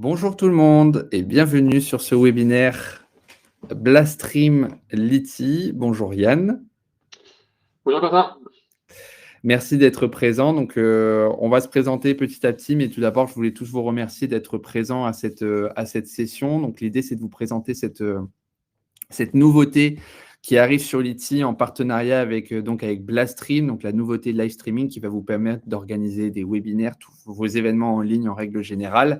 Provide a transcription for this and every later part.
Bonjour tout le monde et bienvenue sur ce webinaire Blastream Liti. Bonjour Yann. Bonjour Quentin. Merci d'être présent. Donc, on va se présenter petit à petit, mais tout d'abord, je voulais tous vous remercier d'être présents à cette session. Donc, l'idée, c'est de vous présenter cette nouveauté qui arrive sur Liti en partenariat avec Blastream, donc la nouveauté de live streaming qui va vous permettre d'organiser des webinaires, tous vos événements en ligne en règle générale.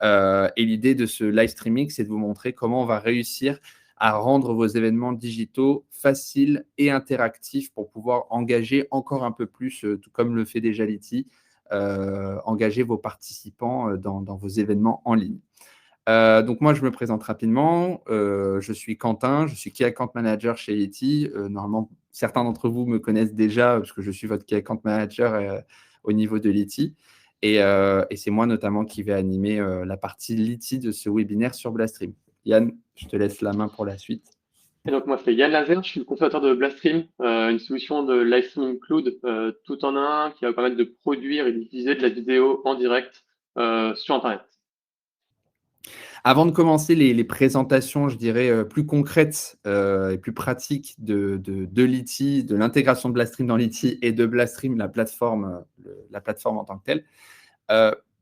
Et l'idée de ce live streaming, c'est de vous montrer comment on va réussir à rendre vos événements digitaux faciles et interactifs pour pouvoir engager encore un peu plus, tout comme le fait déjà Liti, engager vos participants dans vos événements en ligne. Donc moi, je me présente rapidement. Je suis Quentin, je suis Key Account Manager chez Liti. Normalement, certains d'entre vous me connaissent déjà parce que je suis votre Key Account Manager au niveau de Liti. Et c'est moi notamment qui vais animer la partie Liti de ce webinaire sur Blastream. Yann, je te laisse la main pour la suite. Et donc moi c'est Yann Lazer, je suis le cofondateur de Blastream, une solution de live streaming cloud tout en un qui va vous permettre de produire et d'utiliser de la vidéo en direct sur Internet. Avant de commencer les présentations, je dirais, plus concrètes et plus pratiques de Liti, de l'intégration de Blastream dans Liti et de Blastream, la plateforme en tant que telle,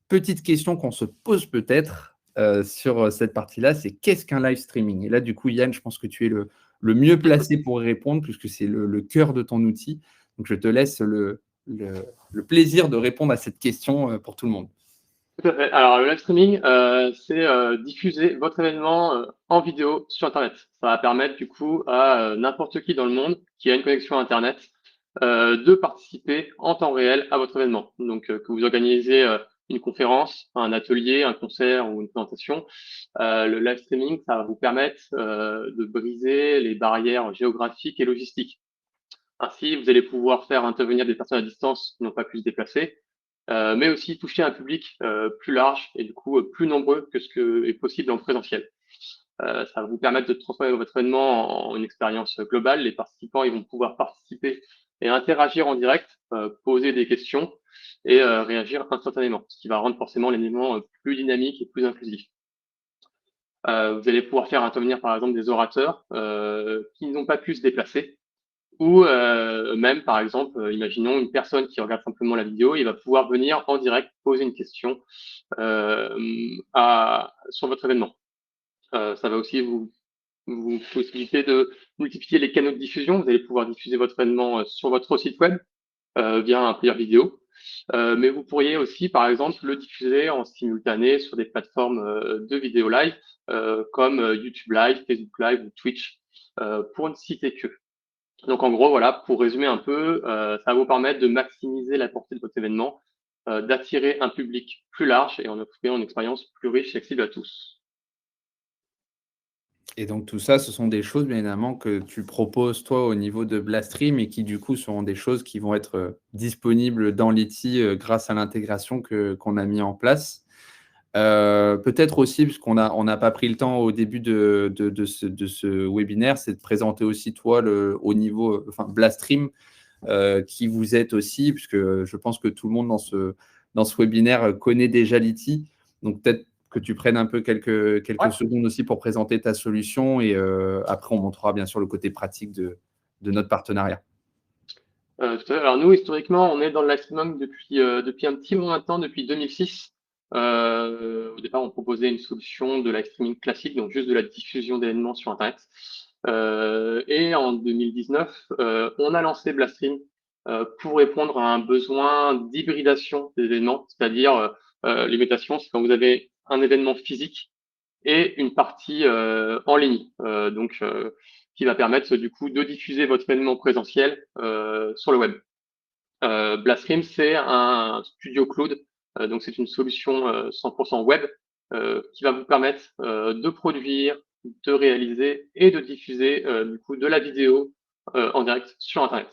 petite question qu'on se pose peut-être sur cette partie-là, c'est qu'est-ce qu'un live streaming? Et là, du coup, Yann, je pense que tu es le mieux placé pour y répondre puisque c'est le cœur de ton outil. Donc, je te laisse le plaisir de répondre à cette question pour tout le monde. Tout à fait. Alors le live streaming, c'est diffuser votre événement en vidéo sur Internet. Ça va permettre du coup à n'importe qui dans le monde qui a une connexion Internet de participer en temps réel à votre événement. Donc que vous organisez une conférence, un atelier, un concert ou une présentation, le live streaming, ça va vous permettre de briser les barrières géographiques et logistiques. Ainsi, vous allez pouvoir faire intervenir des personnes à distance qui n'ont pas pu se déplacer, mais aussi toucher un public plus large et du coup plus nombreux que ce que est possible en présentiel. Ça va vous permettre de transformer votre événement en une expérience globale. Les participants ils vont pouvoir participer et interagir en direct, poser des questions et réagir instantanément, ce qui va rendre forcément l'événement plus dynamique et plus inclusif. Vous allez pouvoir faire intervenir par exemple des orateurs qui n'ont pas pu se déplacer ou même, par exemple, imaginons une personne qui regarde simplement la vidéo, il va pouvoir venir en direct poser une question sur votre événement. Ça va aussi vous possibiliter de multiplier les canaux de diffusion. Vous allez pouvoir diffuser votre événement sur votre site web via un player vidéo. Mais vous pourriez aussi, par exemple, le diffuser en simultané sur des plateformes de vidéo live comme YouTube Live, Facebook Live ou Twitch, pour ne citer que. Donc en gros, voilà, pour résumer un peu, ça va vous permettre de maximiser la portée de votre événement, d'attirer un public plus large et en offrir une expérience plus riche et accessible à tous. Et donc, tout ça, ce sont des choses, bien évidemment, que tu proposes, toi, au niveau de Blastream et qui, du coup, seront des choses qui vont être disponibles dans Liti grâce à l'intégration qu'on a mis en place. Peut-être aussi, puisqu'on n'a pas pris le temps au début de ce webinaire, c'est de présenter aussi, toi, au niveau Blastream, qui vous êtes aussi, puisque je pense que tout le monde dans ce webinaire connaît déjà Liti. Donc, peut-être que tu prennes un peu quelques secondes aussi pour présenter ta solution et après, on montrera bien sûr le côté pratique de notre partenariat. Tout à fait. Alors nous, historiquement, on est dans le live streaming depuis un petit moment maintenant, depuis 2006. Au départ, on proposait une solution de live streaming classique, donc juste de la diffusion d'événements sur Internet. Et en 2019, on a lancé Blastream pour répondre à un besoin d'hybridation des événements, c'est-à-dire l'imitation, c'est quand vous avez un événement physique et une partie en ligne. Qui va permettre du coup de diffuser votre événement présentiel sur le web. Blastream, c'est un studio cloud, donc c'est une solution 100% web qui va vous permettre de produire, de réaliser et de diffuser du coup de la vidéo en direct sur Internet.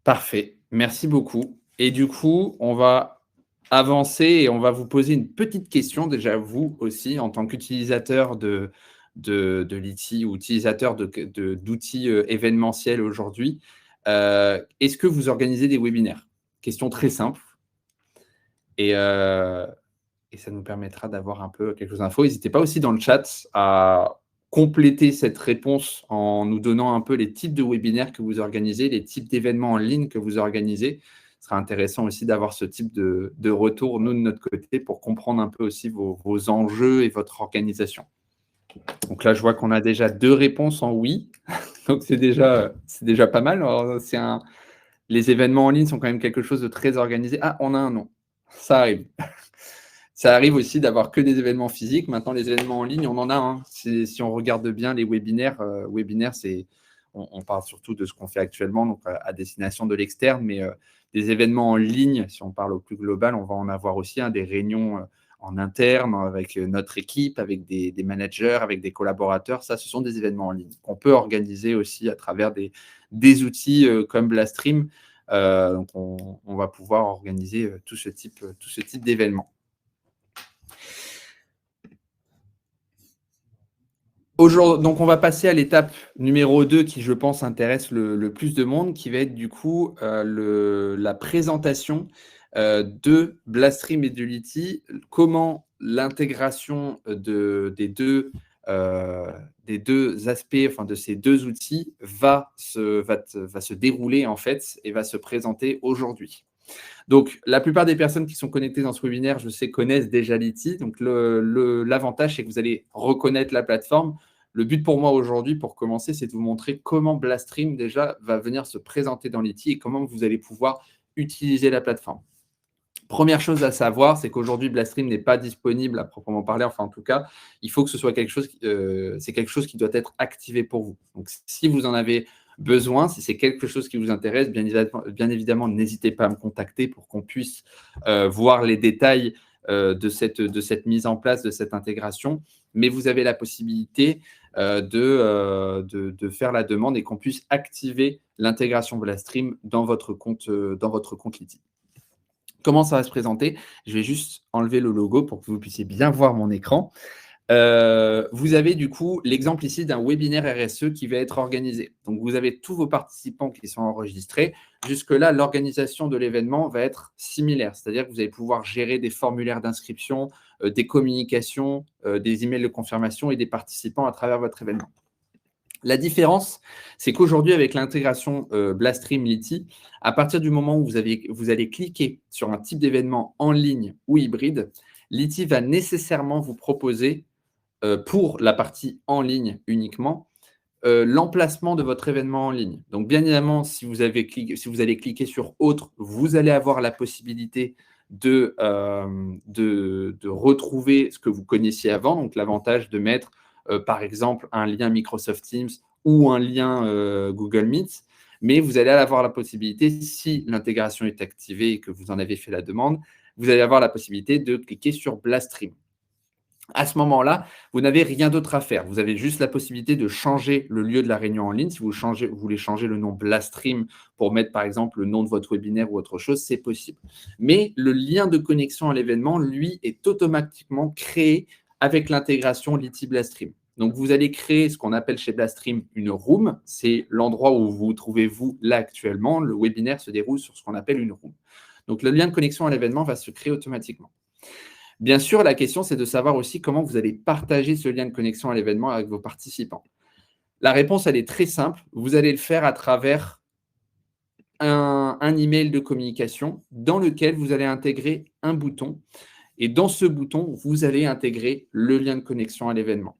Parfait, merci beaucoup. Et du coup, on va avancer et on va vous poser une petite question, déjà vous aussi, en tant qu'utilisateur de Liti ou utilisateur d'outils événementiels aujourd'hui. Est-ce que vous organisez des webinaires? Question très simple. Et, et ça nous permettra d'avoir un peu quelques infos. N'hésitez pas aussi dans le chat à compléter cette réponse en nous donnant un peu les types de webinaires que vous organisez, les types d'événements en ligne que vous organisez. Ce sera intéressant aussi d'avoir ce type de retour, nous, de notre côté, pour comprendre un peu aussi vos enjeux et votre organisation. Donc là, je vois qu'on a déjà 2 réponses en oui. Donc c'est déjà pas mal. Alors, les événements en ligne sont quand même quelque chose de très organisé. Ah, on a un non. Ça arrive. Ça arrive aussi d'avoir que des événements physiques. Maintenant, les événements en ligne, on en a. Hein. Si on regarde bien les webinaires, on parle surtout de ce qu'on fait actuellement, donc à destination de l'externe, mais des événements en ligne, si on parle au plus global, on va en avoir aussi, hein, des réunions en interne avec notre équipe, avec des managers, avec des collaborateurs. Ça, ce sont des événements en ligne qu'on peut organiser aussi à travers des outils comme Blastream. Donc, on va pouvoir organiser tout ce type d'événements. Donc, on va passer à l'étape numéro 2 qui, je pense, intéresse le plus de monde, qui va être du coup la présentation de Blastream et de Liti, comment l'intégration des deux aspects, enfin de ces deux outils, va se dérouler en fait et va se présenter aujourd'hui. Donc, la plupart des personnes qui sont connectées dans ce webinaire, je sais, connaissent déjà Liti. Donc, l'avantage, c'est que vous allez reconnaître la plateforme. Le but pour moi aujourd'hui, pour commencer, c'est de vous montrer comment Blastream déjà va venir se présenter dans Liti et comment vous allez pouvoir utiliser la plateforme. Première chose à savoir, c'est qu'aujourd'hui, Blastream n'est pas disponible à proprement parler. Enfin, en tout cas, il faut que ce soit quelque chose qui doit être activé pour vous. Donc, si vous en avez besoin, si c'est quelque chose qui vous intéresse, bien évidemment, n'hésitez pas à me contacter pour qu'on puisse voir les détails de cette mise en place, de cette intégration. Mais vous avez la possibilité de faire la demande et qu'on puisse activer l'intégration Blastream dans votre compte Liti. Comment ça va se présenter? Je vais juste enlever le logo pour que vous puissiez bien voir mon écran. Vous avez du coup l'exemple ici d'un webinaire RSE qui va être organisé. Donc, vous avez tous vos participants qui sont enregistrés. Jusque-là, l'organisation de l'événement va être similaire, c'est-à-dire que vous allez pouvoir gérer des formulaires d'inscription, des communications, des emails de confirmation et des participants à travers votre événement. La différence, c'est qu'aujourd'hui, avec l'intégration Blastream Liti, à partir du moment où vous allez cliquer sur un type d'événement en ligne ou hybride, Liti va nécessairement vous proposer, pour la partie en ligne uniquement, l'emplacement de votre événement en ligne. Donc, bien évidemment, si vous allez cliquer sur « Autre », vous allez avoir la possibilité de retrouver ce que vous connaissiez avant. Donc, l'avantage de mettre, par exemple, un lien Microsoft Teams ou un lien Google Meet. Mais vous allez avoir la possibilité, si l'intégration est activée et que vous en avez fait la demande, vous allez avoir la possibilité de cliquer sur Blastream. À ce moment-là, vous n'avez rien d'autre à faire. Vous avez juste la possibilité de changer le lieu de la réunion en ligne. Si vous voulez changer le nom Blastream pour mettre, par exemple, le nom de votre webinaire ou autre chose, c'est possible. Mais le lien de connexion à l'événement, lui, est automatiquement créé avec l'intégration Liti Blastream. Donc, vous allez créer ce qu'on appelle chez Blastream une room. C'est l'endroit où vous trouvez-vous là actuellement. Le webinaire se déroule sur ce qu'on appelle une room. Donc, le lien de connexion à l'événement va se créer automatiquement. Bien sûr, la question, c'est de savoir aussi comment vous allez partager ce lien de connexion à l'événement avec vos participants. La réponse, elle est très simple. Vous allez le faire à travers un email de communication dans lequel vous allez intégrer un bouton. Et dans ce bouton, vous allez intégrer le lien de connexion à l'événement.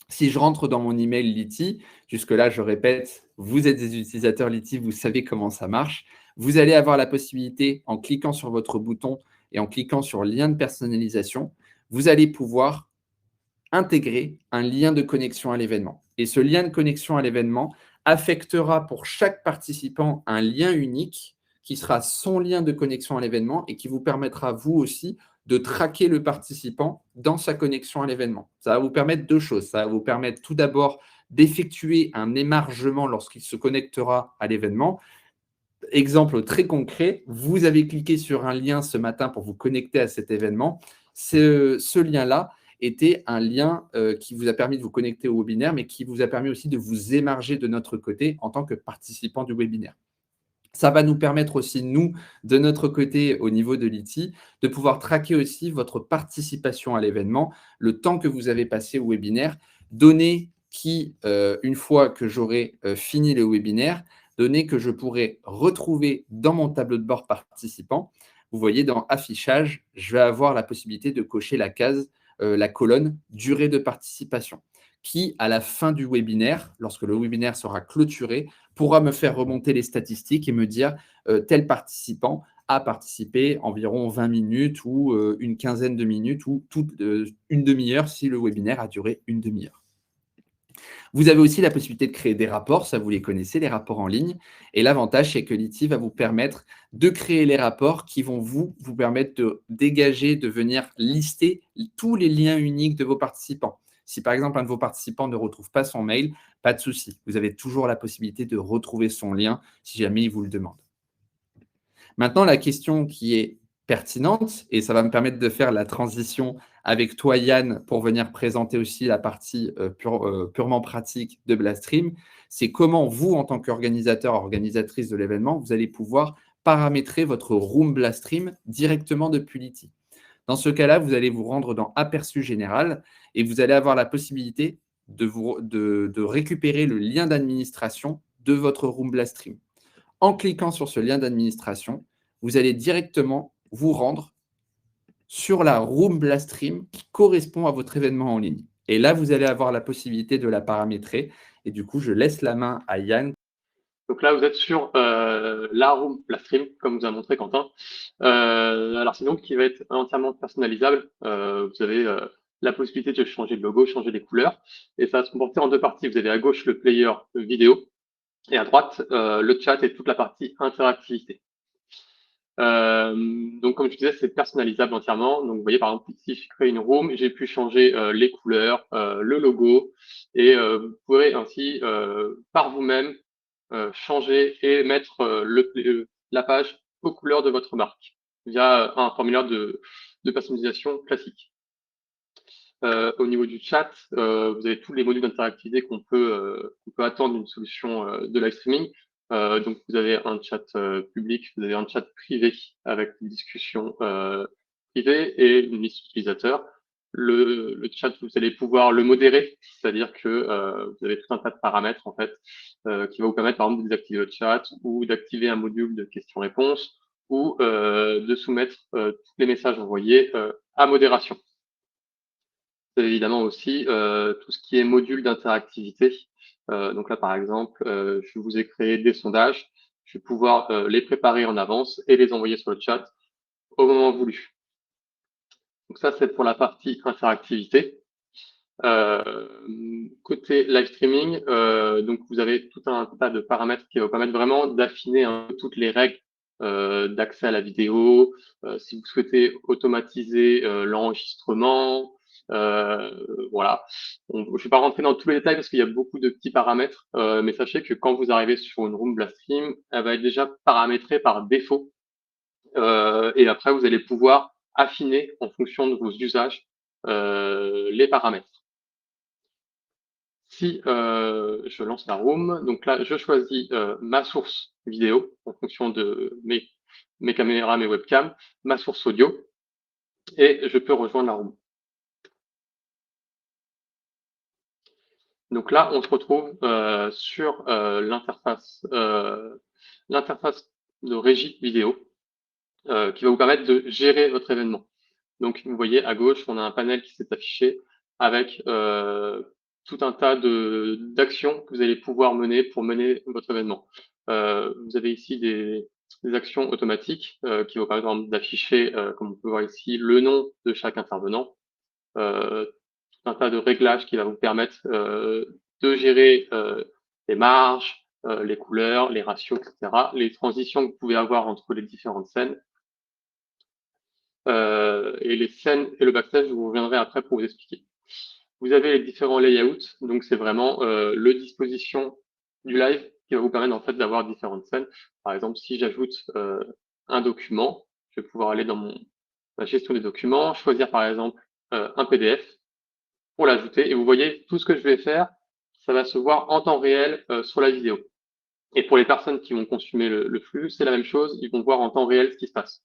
Si je rentre dans mon email Liti, jusque-là, je répète, vous êtes des utilisateurs Liti, vous savez comment ça marche. Vous allez avoir la possibilité, en cliquant sur votre bouton et en cliquant sur lien de personnalisation, vous allez pouvoir intégrer un lien de connexion à l'événement. Et ce lien de connexion à l'événement affectera pour chaque participant un lien unique qui sera son lien de connexion à l'événement et qui vous permettra, vous aussi, de traquer le participant dans sa connexion à l'événement. Ça va vous permettre deux choses. Ça va vous permettre tout d'abord d'effectuer un émargement lorsqu'il se connectera à l'événement. Exemple très concret, vous avez cliqué sur un lien ce matin pour vous connecter à cet événement. Ce lien-là était un lien qui vous a permis de vous connecter au webinaire, mais qui vous a permis aussi de vous émarger de notre côté en tant que participant du webinaire. Ça va nous permettre aussi, nous, de notre côté, au niveau de l'ITI, de pouvoir traquer aussi votre participation à l'événement, le temps que vous avez passé au webinaire, données qui, une fois que j'aurai fini le webinaire, données que je pourrai retrouver dans mon tableau de bord participant. Vous voyez, dans affichage, je vais avoir la possibilité de cocher la case, la colonne durée de participation, qui, à la fin du webinaire, lorsque le webinaire sera clôturé, pourra me faire remonter les statistiques et me dire tel participant a participé environ 20 minutes ou une quinzaine de minutes ou toute une demi-heure si le webinaire a duré une demi-heure. Vous avez aussi la possibilité de créer des rapports, ça vous les connaissez, les rapports en ligne. Et l'avantage, c'est que l'ITI va vous permettre de créer les rapports qui vont vous permettre de dégager, de venir lister tous les liens uniques de vos participants. Si par exemple un de vos participants ne retrouve pas son mail, pas de souci. Vous avez toujours la possibilité de retrouver son lien si jamais il vous le demande. Maintenant, la question qui est pertinente, et ça va me permettre de faire la transition avec toi, Yann, pour venir présenter aussi la partie purement pratique de Blastream, c'est comment vous, en tant qu'organisateur, organisatrice de l'événement, vous allez pouvoir paramétrer votre room Blastream directement depuis l'ITI. Dans ce cas-là, vous allez vous rendre dans Aperçu général et vous allez avoir la possibilité de récupérer le lien d'administration de votre room Blastream. En cliquant sur ce lien d'administration, vous allez directement vous rendre sur la room Blastream qui correspond à votre événement en ligne. Et là, vous allez avoir la possibilité de la paramétrer. Et du coup, je laisse la main à Yann. Donc là, vous êtes sur la room, la stream, comme vous a montré Quentin. Alors c'est donc qui va être entièrement personnalisable. Vous avez la possibilité de changer le logo, changer les couleurs. Et ça va se comporter en deux parties. Vous avez à gauche le player vidéo et à droite le chat et toute la partie interactivité. Donc comme je disais, c'est personnalisable entièrement. Donc vous voyez par exemple ici, je crée une room, j'ai pu changer les couleurs, le logo, et vous pourrez ainsi par vous-même changer et mettre la page aux couleurs de votre marque via un formulaire de personnalisation classique. Au niveau du chat, vous avez tous les modules d'interactivité qu'on peut attendre d'une solution de live streaming. Donc, vous avez un chat public, vous avez un chat privé avec une discussion privée et une liste d'utilisateurs. Le chat, vous allez pouvoir le modérer, c'est-à-dire que vous avez tout un tas de paramètres en fait qui va vous permettre par exemple de désactiver le chat ou d'activer un module de questions-réponses ou de soumettre tous les messages envoyés à modération. Vous avez évidemment aussi tout ce qui est module d'interactivité. Donc là, par exemple, je vous ai créé des sondages. Je vais pouvoir les préparer en avance et les envoyer sur le chat au moment voulu. Donc ça, c'est pour la partie interactivité. Côté live streaming, donc vous avez tout un tas de paramètres qui vont permettre vraiment d'affiner un peu toutes les règles d'accès à la vidéo, si vous souhaitez automatiser l'enregistrement, voilà. Je ne vais pas rentrer dans tous les détails parce qu'il y a beaucoup de petits paramètres, mais sachez que quand vous arrivez sur une room Blastream, elle va être déjà paramétrée par défaut, et après vous allez pouvoir affiner en fonction de vos usages les paramètres. Si je lance la room, donc là, je choisis ma source vidéo en fonction de mes caméras, mes webcams, ma source audio, et je peux rejoindre la room. Donc là, on se retrouve sur l'interface de régie vidéo qui va vous permettre de gérer votre événement. Donc, vous voyez à gauche, on a un panel qui s'est affiché avec tout un tas d'actions que vous allez pouvoir mener pour mener votre événement. Vous avez ici des actions automatiques qui vont permettre d'afficher, comme on peut voir ici, le nom de chaque intervenant. Tout un tas de réglages qui va vous permettre de gérer les marges, les couleurs, les ratios, etc. Les transitions que vous pouvez avoir entre les différentes scènes. Et les scènes et le backstage, je vous reviendrai après pour vous expliquer. Vous avez les différents layouts, donc c'est vraiment le disposition du live qui va vous permettre en fait d'avoir différentes scènes. Par exemple, si j'ajoute un document, je vais pouvoir aller dans ma gestion des documents, choisir par exemple un PDF pour l'ajouter, et vous voyez tout ce que je vais faire, ça va se voir en temps réel sur la vidéo. Et pour les personnes qui vont consommer le flux, c'est la même chose, ils vont voir en temps réel ce qui se passe.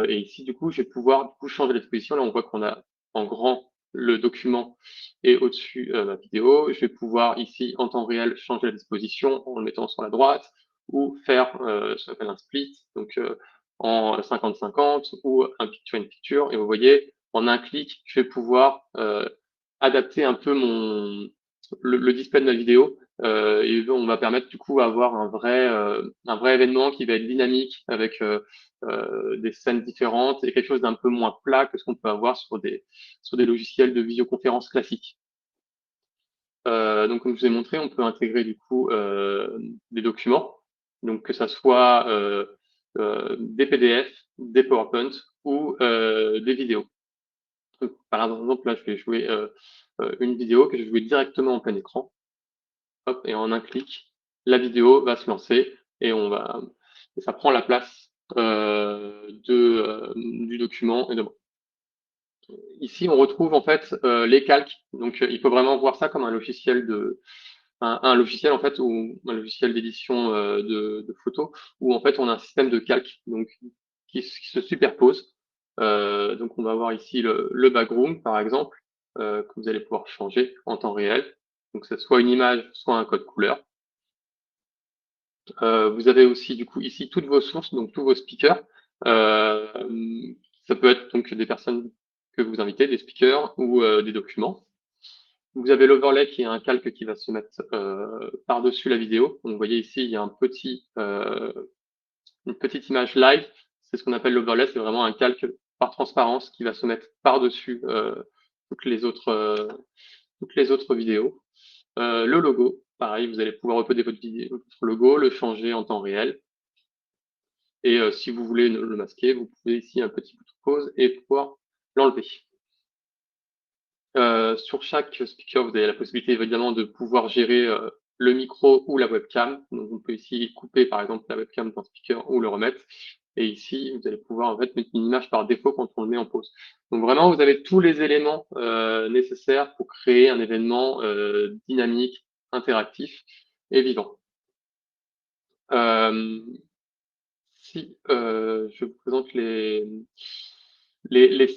Et ici, du coup, je vais pouvoir changer l'exposition. Là, on voit qu'on a en grand le document et au-dessus ma vidéo. Je vais pouvoir ici, en temps réel, changer la disposition en le mettant sur la droite ou faire ce qu'on appelle un split, donc en 50-50 ou un picture-in-picture. Et vous voyez, en un clic, je vais pouvoir adapter un peu le display de ma vidéo. Et on va permettre du coup d'avoir un vrai événement qui va être dynamique avec des scènes différentes et quelque chose d'un peu moins plat que ce qu'on peut avoir sur des logiciels de visioconférence classiques. Donc, comme je vous ai montré, on peut intégrer du coup des documents, donc que ça soit des PDF, des PowerPoint ou des vidéos. Donc, par exemple, là, je vais jouer une vidéo que je vais jouer directement en plein écran. Hop, et en un clic, la vidéo va se lancer et ça prend la place du document et de moi. Ici, on retrouve en fait les calques. Donc, il faut vraiment voir ça comme un logiciel un logiciel en fait ou un logiciel d'édition de photos où en fait on a un système de calques donc qui se superpose. Donc, on va voir ici le background par exemple que vous allez pouvoir changer en temps réel. Donc, c'est soit une image, soit un code couleur. Vous avez aussi du coup ici toutes vos sources, donc tous vos speakers. Ça peut être donc des personnes que vous invitez, des speakers ou des documents. Vous avez l'overlay qui est un calque qui va se mettre par-dessus la vidéo. Donc, vous voyez ici, il y a une petite image live. C'est ce qu'on appelle l'overlay. C'est vraiment un calque par transparence qui va se mettre par-dessus toutes les autres vidéos. Le logo, pareil, vous allez pouvoir uploader votre logo, le changer en temps réel. Et si vous voulez le masquer, vous pouvez ici un petit bouton pause et pouvoir l'enlever. Sur chaque speaker, vous avez la possibilité évidemment de pouvoir gérer le micro ou la webcam. Donc, on peut ici couper par exemple la webcam d'un speaker ou le remettre. Et ici, vous allez pouvoir en fait mettre une image par défaut quand on le met en pause. Donc vraiment, vous avez tous les éléments nécessaires pour créer un événement dynamique, interactif et vivant. Si je vous présente les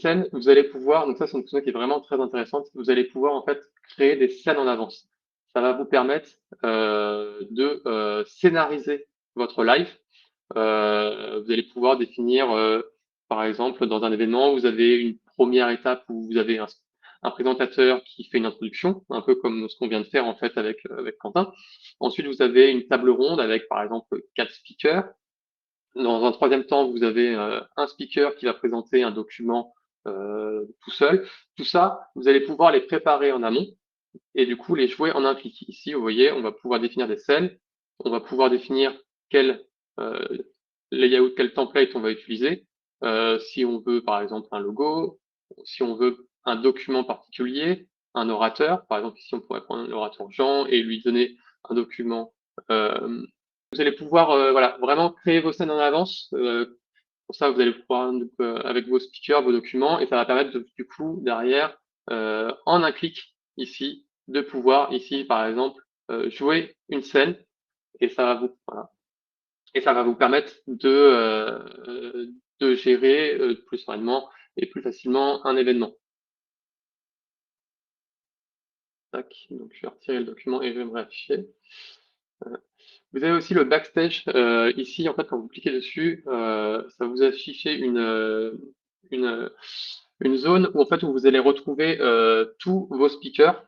scènes, vous allez pouvoir, donc ça c'est une fonction qui est vraiment très intéressante, vous allez pouvoir en fait créer des scènes en avance. Ça va vous permettre de scénariser votre live. Vous allez pouvoir définir, par exemple, dans un événement, vous avez une première étape où vous avez un présentateur qui fait une introduction, un peu comme ce qu'on vient de faire en fait avec Quentin. Ensuite, vous avez une table ronde avec, par exemple, 4 speakers. Dans un troisième temps, vous avez un speaker qui va présenter un document tout seul. Tout ça, vous allez pouvoir les préparer en amont et du coup les jouer en un clic. Ici, vous voyez, on va pouvoir définir des scènes, on va pouvoir définir quel layout, quel template on va utiliser. Si on veut par exemple un logo, si on veut un document particulier, un orateur. Par exemple, ici on pourrait prendre l'orateur Jean et lui donner un document. Vous allez pouvoir voilà, vraiment créer vos scènes en avance. Pour ça, vous allez pouvoir avec vos speakers, vos documents, et ça va permettre du coup derrière, en un clic ici, de pouvoir ici par exemple jouer une scène et ça va vous permettre de gérer plus sereinement et plus facilement un événement. Tac, donc je vais retirer le document et je vais me réafficher. Vous avez aussi le backstage. Ici, en fait, quand vous cliquez dessus, ça va vous afficher une zone où en fait où vous allez retrouver tous vos speakers,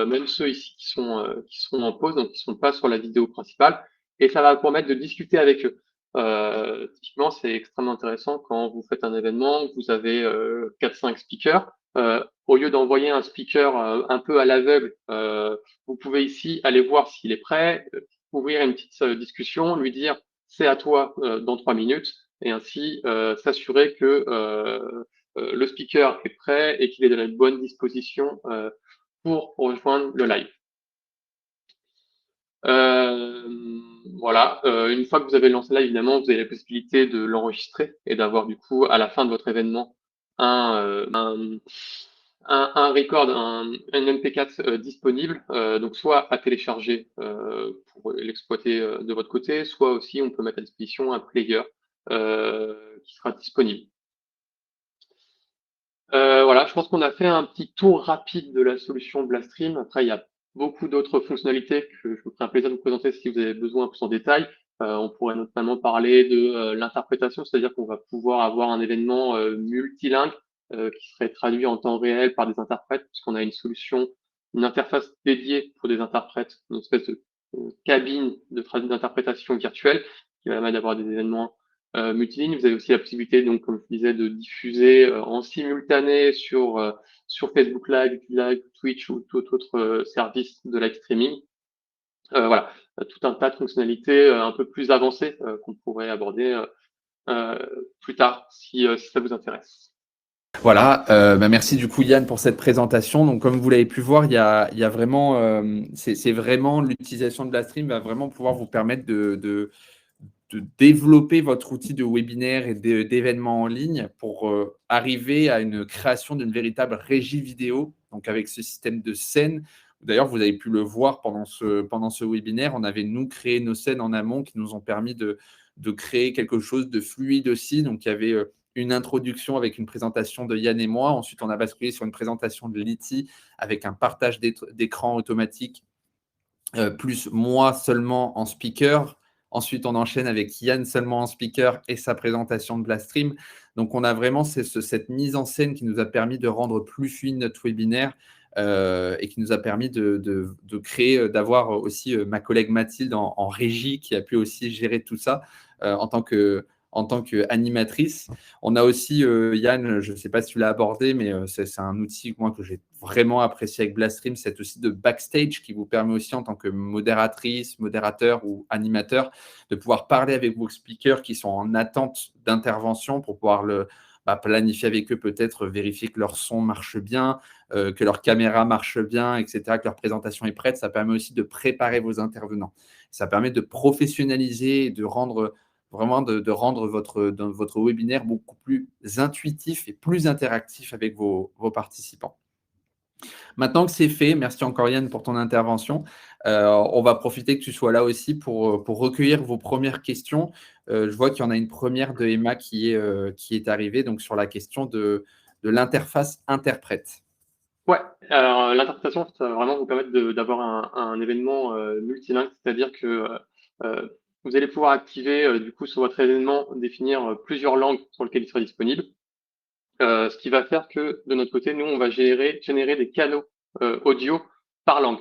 même ceux ici qui sont en pause, donc qui sont pas sur la vidéo principale, et ça va vous permettre de discuter avec eux. Typiquement, c'est extrêmement intéressant quand vous faites un événement, vous avez 4-5 speakers. Au lieu d'envoyer un speaker un peu à l'aveugle, vous pouvez ici aller voir s'il est prêt, ouvrir une petite discussion, lui dire c'est à toi dans 3 minutes, et ainsi s'assurer que le speaker est prêt et qu'il est dans la bonne disposition pour rejoindre le live. Voilà, une fois que vous avez lancé là, évidemment, vous avez la possibilité de l'enregistrer et d'avoir du coup à la fin de votre événement un un record, un MP4 disponible, donc soit à télécharger pour l'exploiter de votre côté, soit aussi on peut mettre à disposition un player qui sera disponible. Voilà, je pense qu'on a fait un petit tour rapide de la solution Blastream. Après, il y a beaucoup d'autres fonctionnalités que je me ferai un plaisir de vous présenter si vous avez besoin plus en détail. On pourrait notamment parler de l'interprétation, c'est-à-dire qu'on va pouvoir avoir un événement multilingue qui serait traduit en temps réel par des interprètes, puisqu'on a une solution, une interface dédiée pour des interprètes, une espèce de cabine d'interprétation virtuelle qui va permettre d'avoir des événements multiligne. Vous avez aussi la possibilité, donc, comme je disais, de diffuser en simultané sur Facebook Live, YouTube Live, Twitch ou tout autre service de live streaming. Voilà, tout un tas de fonctionnalités un peu plus avancées qu'on pourrait aborder plus tard si ça vous intéresse. Voilà, merci du coup Yann pour cette présentation. Donc comme vous l'avez pu voir, il y a vraiment, c'est vraiment l'utilisation de Blastream va vraiment pouvoir vous permettre de développer votre outil de webinaire et d'événements en ligne pour arriver à une création d'une véritable régie vidéo, donc avec ce système de scènes. D'ailleurs, vous avez pu le voir pendant ce webinaire, on avait nous créé nos scènes en amont qui nous ont permis de créer quelque chose de fluide aussi. Donc, il y avait une introduction avec une présentation de Yann et moi. Ensuite, on a basculé sur une présentation de Liti avec un partage d'écran automatique, plus moi seulement en speaker. Ensuite, on enchaîne avec Yann seulement en speaker et sa présentation de Blastream. Donc, on a vraiment cette mise en scène qui nous a permis de rendre plus fluide notre webinaire et qui nous a permis de créer, d'avoir aussi ma collègue Mathilde en régie qui a pu aussi gérer tout ça en tant qu'animatrice. On a aussi, Yann, je ne sais pas si tu l'as abordé, mais c'est un outil moi, que j'ai vraiment apprécié avec Blastream, c'est aussi de backstage qui vous permet aussi en tant que modératrice, modérateur ou animateur de pouvoir parler avec vos speakers qui sont en attente d'intervention pour pouvoir planifier avec eux, peut-être vérifier que leur son marche bien, que leur caméra marche bien, etc., que leur présentation est prête. Ça permet aussi de préparer vos intervenants. Ça permet de professionnaliser et de rendre votre webinaire beaucoup plus intuitif et plus interactif avec vos participants. Maintenant que c'est fait, merci encore Yann pour ton intervention. On va profiter que tu sois là aussi pour recueillir vos premières questions. Je vois qu'il y en a une première de Emma qui est arrivée donc sur la question de l'interface interprète. Ouais, alors l'interprétation, ça va vraiment vous permettre d'avoir un événement multilingue, c'est-à-dire que vous allez pouvoir activer du coup sur votre événement, définir plusieurs langues sur lesquelles il sera disponible. Ce qui va faire que de notre côté, nous, on va générer des canaux audio par langue.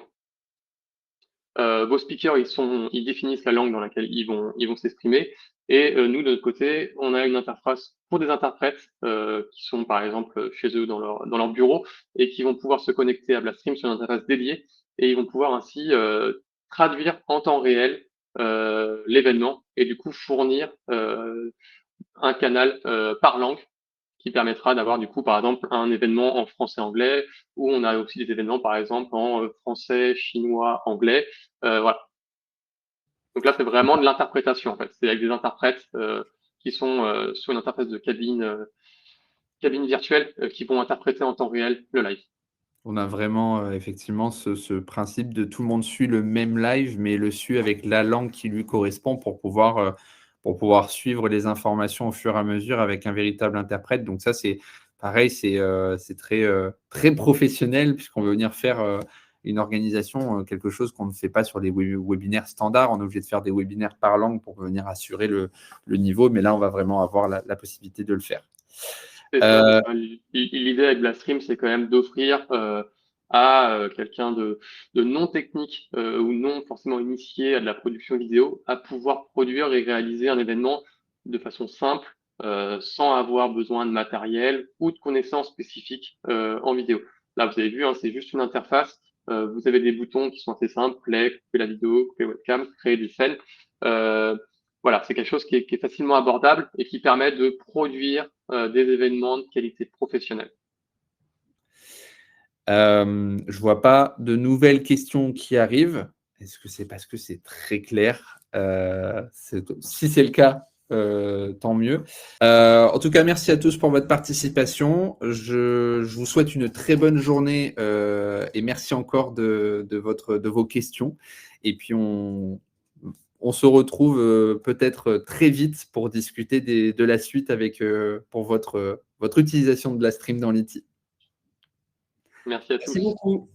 Vos speakers, ils définissent la langue dans laquelle ils vont s'exprimer. Et nous, de notre côté, on a une interface pour des interprètes qui sont, par exemple, chez eux dans leur bureau et qui vont pouvoir se connecter à Blastream sur une interface dédiée et ils vont pouvoir ainsi traduire en temps réel l'événement et du coup fournir un canal par langue qui permettra d'avoir du coup, par exemple, un événement en français-anglais, ou on a aussi des événements, par exemple, en français, chinois, anglais. Voilà. Donc là, c'est vraiment de l'interprétation, en fait. C'est avec des interprètes qui sont sur une interface de cabine virtuelle qui vont interpréter en temps réel le live. On a vraiment effectivement ce principe de tout le monde suit le même live, mais le suit avec la langue qui lui correspond pour pouvoir suivre les informations au fur et à mesure avec un véritable interprète. Donc ça, c'est pareil, c'est très professionnel puisqu'on veut venir faire une organisation, quelque chose qu'on ne fait pas sur des webinaires standards. On est obligé de faire des webinaires par langue pour venir assurer le niveau, mais là, on va vraiment avoir la possibilité de le faire. C'est ça. L'idée avec Blastream, c'est quand même d'offrir à quelqu'un de non technique ou non forcément initié à de la production vidéo à pouvoir produire et réaliser un événement de façon simple, sans avoir besoin de matériel ou de connaissances spécifiques en vidéo. Là, vous avez vu, hein, c'est juste une interface. Vous avez des boutons qui sont assez simples, play, couper la vidéo, couper webcam, créer des scènes. Voilà, c'est quelque chose qui est facilement abordable et qui permet de produire des événements de qualité professionnelle. Je vois pas de nouvelles questions qui arrivent. Est-ce que c'est parce que c'est très clair? Si c'est le cas, tant mieux. En tout cas, merci à tous pour votre participation. Je vous souhaite une très bonne journée et merci encore de vos questions. Et puis, on se retrouve peut-être très vite pour discuter de la suite pour votre utilisation de la stream dans l'IT. Merci à Merci tous. beaucoup.